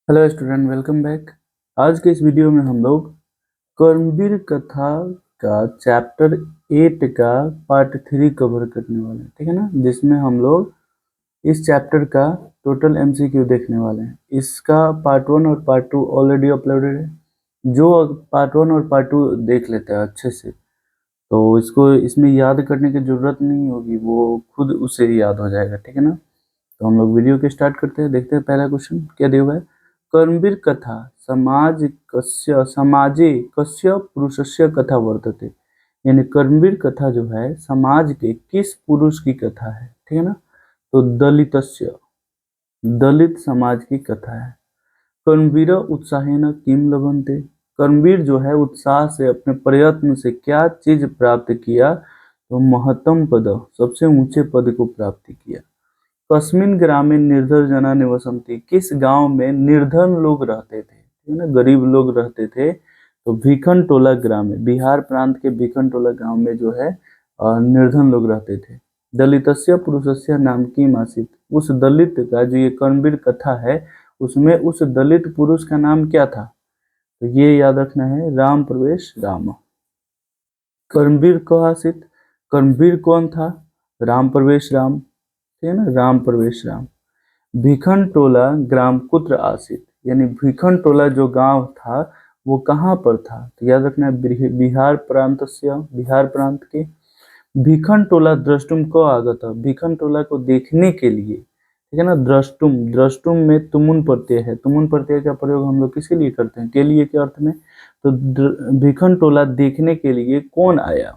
Hello student, welcome back. आज के इस वीडियो में हम लोग कर्मवीर कथा का चैप्टर 8 का पार्ट 3 कवर करने वाले हैं, ठीक है ना। जिसमें हम लोग इस चैप्टर का टोटल एमसीक्यू देखने वाले हैं। इसका पार्ट 1 और पार्ट 2 ऑलरेडी अपलोडेड है। जो पार्ट 1 और पार्ट 2 देख लेते हैं अच्छे से तो इसको इसमें याद करने की जरूरत नहीं होगी, वो खुद उसे याद हो जाएगा, ठीक है ना। तो हम लोग वीडियो के स्टार्ट करते हैं। देखते हैं पहला क्वेश्चन क्या दिया हुआ है। कर्मवीर कथा समाजे कस्य पुरुषस्य कथा वर्तते। यानी कर्मवीर कथा जो है समाज के किस पुरुष की कथा है, ठीक है ना। तो दलितस्य, दलित समाज की कथा है। कर्मवीर उत्साहेन किम लभन्ते। कर्मवीर जो है उत्साह से अपने प्रयत्न से क्या चीज प्राप्त किया, तो महत्तम पद, सबसे ऊंचे पद को प्राप्त किया। कस्मिन ग्रामे निर्धन जना निवसन्ति। किस गांव में निर्धन लोग रहते थे, है ना, गरीब लोग रहते थे। तो भीखन टोला ग्राम में, बिहार प्रांत के भीखन टोला गांव में जो है निर्धन लोग रहते थे। दलितस्य पुरुषस्य नाम की मासित। उस दलित का जो ये कर्मवीर कथा है उसमें उस दलित पुरुष का नाम क्या था, तो ये याद रखना है, राम प्रवेश राम। कर्मवीर को आसित, कर्मवीर कौन था, राम प्रवेश राम, ठीक है ना, राम प्रवेश राम। भीखन टोला ग्राम कुत्र आसित। यानी भीखन टोला जो गांव था वो कहाँ पर था, तो याद रखना है बिहार प्रांत से, बिहार प्रांत के। भीखन टोला द्रष्टुम को आगत। भीखन टोला को देखने के लिए, ठीक है ना। द्रष्टुम, द्रष्टुम में तुमुन प्रत्यय है। तुमुन प्रत्यय का प्रयोग हम लोग किसके लिए करते हैं, के लिए के अर्थ में। तो भीखन टोला देखने के लिए कौन आया,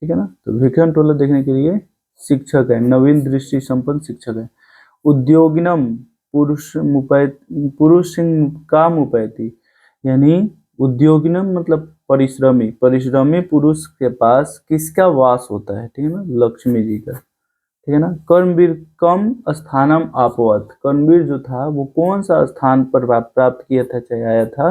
ठीक है ना। तो भीखन टोला देखने के लिए शिक्षक है, नवीन दृष्टि संपन्न शिक्षक है। उद्योगिनम पुरुष काम उपैती। यानी उद्योगिनम मतलब परिश्रमी, परिश्रमी पुरुष के पास किसका वास होता है, ठीक है ना, लक्ष्मी जी का, ठीक है ना। कर्मवीर कम स्थानम आपवत। कर्मवीर जो था वो कौन सा स्थान पर प्राप्त किया था, चाहे आया था,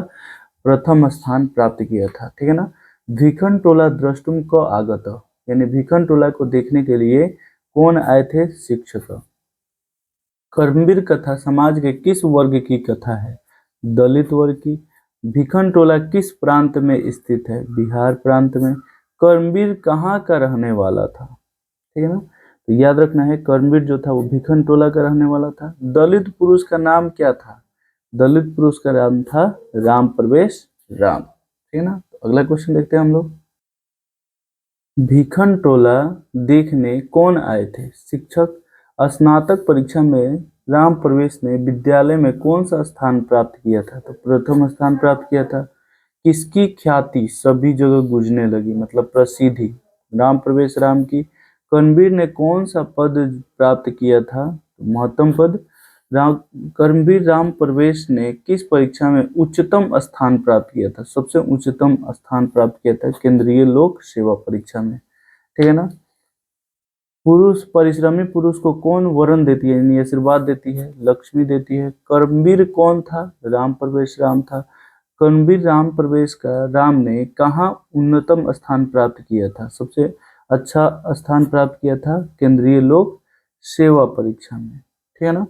प्रथम स्थान प्राप्त किया था, ठीक है ना। भीखन टोला द्रष्टुम को आगत। यानी भीखन टोला को देखने के लिए कौन आए थे, शिक्षक। कर्मवीर कथा समाज के किस वर्ग की कथा है, दलित वर्ग की। भीखन टोला किस प्रांत में स्थित है, बिहार प्रांत में। कर्मवीर कहाँ का रहने वाला था, ठीक है ना। तो याद रखना है कर्मवीर जो था वो भीखन टोला का रहने वाला था। दलित पुरुष का नाम क्या था, दलित पुरुष का नाम था राम प्रवेश राम, ठीक है ना। तो अगला क्वेश्चन देखते हैं हम लोग। भीखन टोला देखने कौन आए थे, शिक्षक। स्नातक परीक्षा में राम प्रवेश ने विद्यालय में कौन सा स्थान प्राप्त किया था, तो प्रथम स्थान प्राप्त किया था। किसकी ख्याति सभी जगह गूंजने लगी, मतलब प्रसिद्धि राम प्रवेश राम की। कर्मवीर ने कौन सा पद प्राप्त किया था, महत्तम पद। राम कर्मवीर राम प्रवेश ने किस परीक्षा में उच्चतम स्थान प्राप्त किया था, सबसे उच्चतम स्थान प्राप्त किया था केंद्रीय लोक सेवा परीक्षा में, ठीक है ना। पुरुष, परिश्रमी पुरुष को कौन वरण देती है, यानी आशीर्वाद देती है, लक्ष्मी देती है। कर्मवीर कौन था, राम प्रवेश राम था। कर्मवीर राम प्रवेश का राम ने कहाँ उन्नतम स्थान प्राप्त किया था, सबसे अच्छा स्थान प्राप्त किया था केंद्रीय लोक सेवा परीक्षा में, ठीक है ना।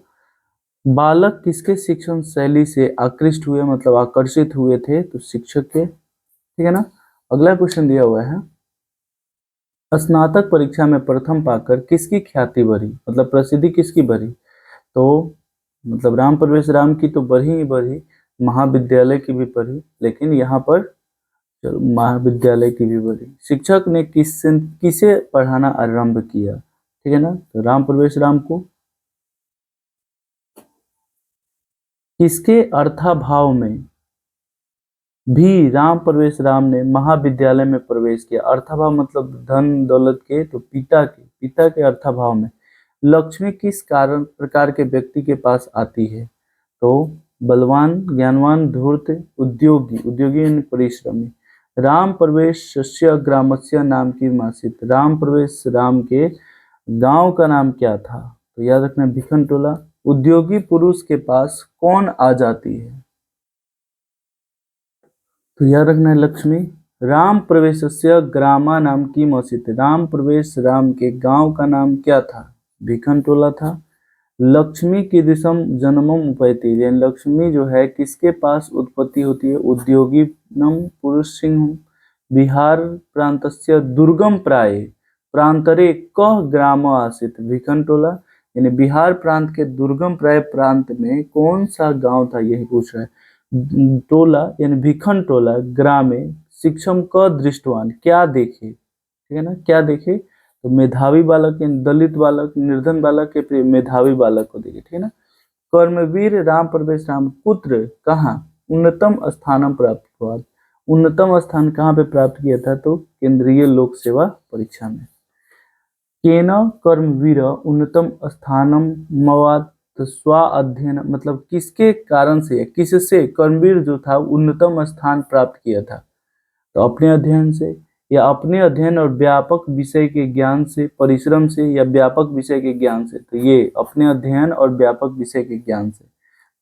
बालक किसके शिक्षण शैली से आकृष्ट हुए, मतलब आकर्षित हुए थे, तो शिक्षक के, ठीक है ना। अगला क्वेश्चन दिया हुआ है। स्नातक परीक्षा में प्रथम पाकर किसकी ख्याति बढ़ी, मतलब प्रसिद्धि किसकी बढ़ी, तो मतलब राम प्रवेश राम की तो बढ़ी ही बढ़ी, महाविद्यालय की भी बढ़ी, लेकिन यहाँ पर चलो महाविद्यालय की भी बढ़ी। शिक्षक ने किसे पढ़ाना आरंभ किया, ठीक है ना। तो राम प्रवेश राम को। किसके अर्थाभाव में भी राम प्रवेश राम ने महाविद्यालय में प्रवेश किया। अर्थाभाव मतलब धन दौलत के, तो पिता के अर्थाभाव में। लक्ष्मी किस कारण प्रकार के व्यक्ति के पास आती है, तो बलवान, ज्ञानवान, धूर्त, उद्योगी, उद्योगी यानी परिश्रमी। राम प्रवेश ग्रामस्य नाम की मासित। राम प्रवेश राम के गांव का नाम क्या था, तो याद रखना भीखन टोला। उद्योगी पुरुष के पास कौन आ जाती है, तो याद रखना है लक्ष्मी। राम प्रवेशस्य ग्रामा नाम की मस्जिद। राम प्रवेश राम के गांव का नाम क्या था, भीखन टोला था। लक्ष्मी कीदृशम जन्मम उपैति, यानी लक्ष्मी जो है किसके पास उत्पत्ति होती है, उद्योगी नम पुरुष सिंह बिहार प्रांतस्य दुर्गम प्राय प्रांतरे कह ग्राम आसित भिखनटोला, यानी बिहार प्रांत के दुर्गम प्राय प्रांत में कौन सा गांव था, यही पूछ रहा है। टोला यानी भिखन टोला ग्रामे शिक्षम क दृष्टवान, क्या देखे, ठीक है ना, क्या देखे, तो मेधावी बालक यानी दलित बालक, निर्धन बालक के प्रिय मेधावी बालक को देखे, ठीक है ना। कर्मवीर राम प्रवेश राम पुत्र कहाँ उन्नतम स्थानम प्राप्त हुआ, उन्नतम स्थान कहाँ पे प्राप्त किया था, तो केंद्रीय लोक सेवा परीक्षा में। केन कर्मवीर उन्नतम स्थानम मवात स्वा अध्ययन, मतलब किसके कारण से, किससे कर्मवीर जो था उन्नतम स्थान प्राप्त किया था, तो अपने अध्ययन से, या अपने अध्ययन और व्यापक विषय के ज्ञान से, परिश्रम से, या व्यापक विषय के ज्ञान से, तो ये अपने अध्ययन और व्यापक विषय के ज्ञान से।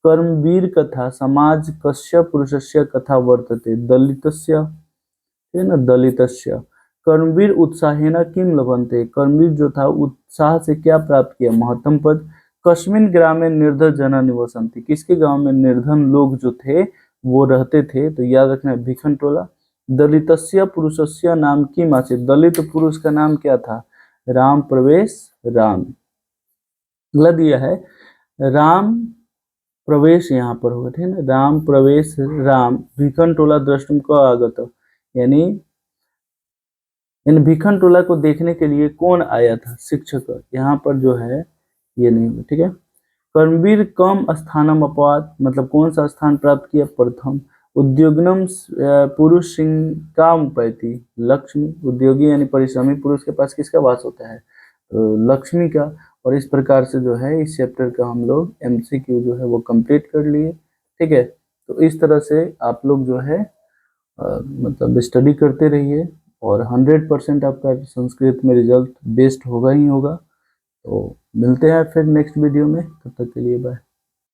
कर्मवीर कथा समाज कस्य पुरुषस्य कथा वर्तते दलितस्य, है ना, दलितस्य। कर्मवीर उत्साहेन किम लभन्ते, कर्मवीर जो था उत्साह से क्या प्राप्त किया, महत्तम पद। कस्मिन ग्रामे निर्धन जना निवसन्ति, किसके गांव में निर्धन लोग जो थे वो रहते थे, तो याद रखना भिखन टोला। दलितस्य पुरुषस्य नाम किम आसीत्, दलित पुरुष का नाम क्या था, राम प्रवेश राम। अगला दिया है राम प्रवेश, यहाँ पर होगा, ठीक है ना, राम प्रवेश राम भिखन टोला द्रष्टुम को आगत, यानी इन भिखन टोला को देखने के लिए कौन आया था, शिक्षक, यहाँ पर जो है ये नहीं होगा, ठीक है। कर्मवीर कम स्थानम अपवाद, मतलब कौन सा स्थान प्राप्त किया, प्रथम। उद्योगनम पुरुष सिंह काम पैती लक्ष्मी, उद्योगी यानी परिश्रमी पुरुष के पास किसका वास होता है, तो लक्ष्मी का। और इस प्रकार से जो है इस चैप्टर का हम लोग MCQ जो है वो कंप्लीट कर लिए, ठीक है। तो इस तरह से आप लोग जो है मतलब स्टडी करते रहिए और 100% आपका संस्कृत में रिजल्ट बेस्ट होगा ही होगा। तो मिलते हैं फिर नेक्स्ट वीडियो में, तब तक के लिए बाय।